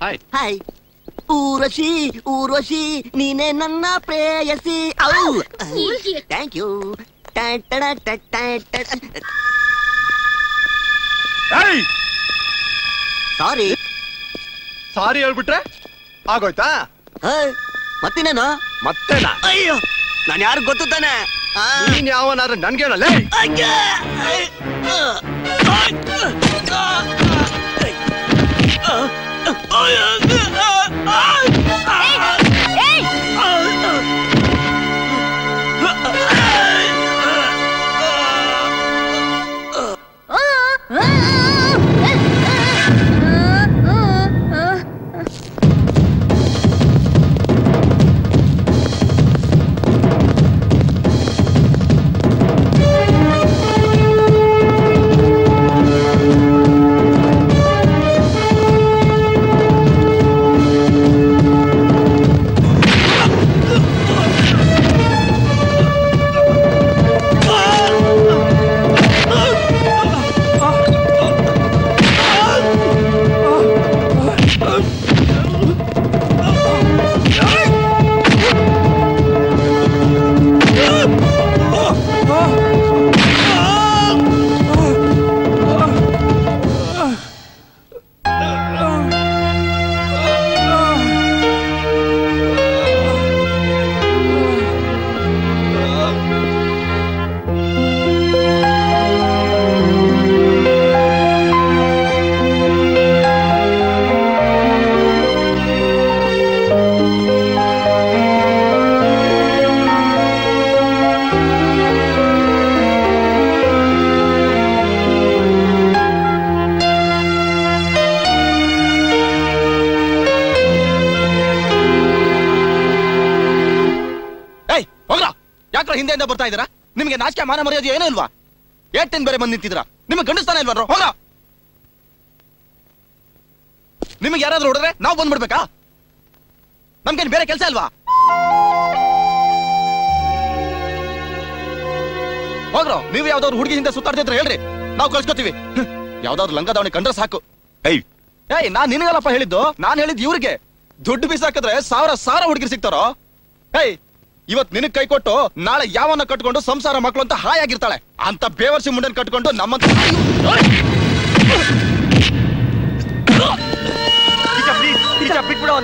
Hi hi Urvashi Urvashi ನೀನೆ ನನ್ನ ಪ್ರೇಯಸಿ ಥ್ಯಾಂಕ್ ಯು ಸಾರಿ ಸಾರಿ ಹೇಳ್ಬಿಟ್ರೆ ಆಗೋಯ್ತಾ? ಮತ್ತಿನೇನು ಮತ್ತೇನಾ? ಅಯ್ಯೋ ನಾನು ಯಾರು ಗೊತ್ತು ತಾನೆ. ನೀನ್ ಯಾವನಾದ್ರೆ ನನ್ಗೆ ಹೇಳಲ್ಲ. ಹಿಂದೆಯಿಂದ ಬರ್ತಾ ಇದ್ದೀರಾ? ನಿಮಗೆ ನಾಚಿಕೆ ಮಾನ ಮರ್ಯಾದೆ ಏನೂ ಇಲ್ವಾ? ಏಟೆನ್ ಬೇರೆ ಬಂದು ನಿಂತಿದ್ದೀರಾ? ನಿಮಗೆ ಗಂಡಸ್ತಾನೆ ಇಲ್ವನ್ರೋ? ಹೋಗ. ನಿಮಗೆ ಯಾರಾದ್ರೂ ಹೊಡೆದ್ರೆ ನಾವು ಬಂದ್ಬಿಡ್ಬೇಕಾ? ನಮ್ಗೇನು ಬೇರೆ ಕೆಲಸ ಇಲ್ವಾ? ಹೋಗ್ರೋ. ನೀವು ಯಾವ್ದಾದ್ರು ಹುಡುಗಿ ಹಿಂದೆ ಸುತ್ತಾಡ್ತಿದ್ರೆ ಹೇಳ್ರಿ, ನಾವು ಕಳ್ಸ್ಕೊತೀವಿ. ಯಾವ್ದಾದ್ರು ಲಂಗದಾವಣಿ ಕಂಡ್ರೆ ಸಾಕು. ಏಯ್ ನಾನ್ ನಿನಗಲ್ಲಪ್ಪ ಹೇಳಿದ್ದು, ನಾನ್ ಹೇಳಿದ್ ಇವ್ರಿಗೆ. ದುಡ್ಡು ಬೀಸಾಕಿದ್ರೆ ಸಾವಿರ ಹುಡುಗಿರು ಸಿಗ್ತಾರೋ? ಏಯ್ ಇವತ್ ನಿನಗ್ ಕೈ ಕೊಟ್ಟು ನಾಳೆ ಯಾವನ್ನ ಕಟ್ಕೊಂಡು ಸಂಸಾರ ಮಕ್ಕಳು ಅಂತ ಹಾಯಾಗಿರ್ತಾಳೆ. ಅಂತ ಬೇವರ್ಸಿ ಮುಂಡನ್ ಕಟ್ಕೊಂಡು ನಮ್ಮಂತ ಬಿಟ್ಬಿಡೋ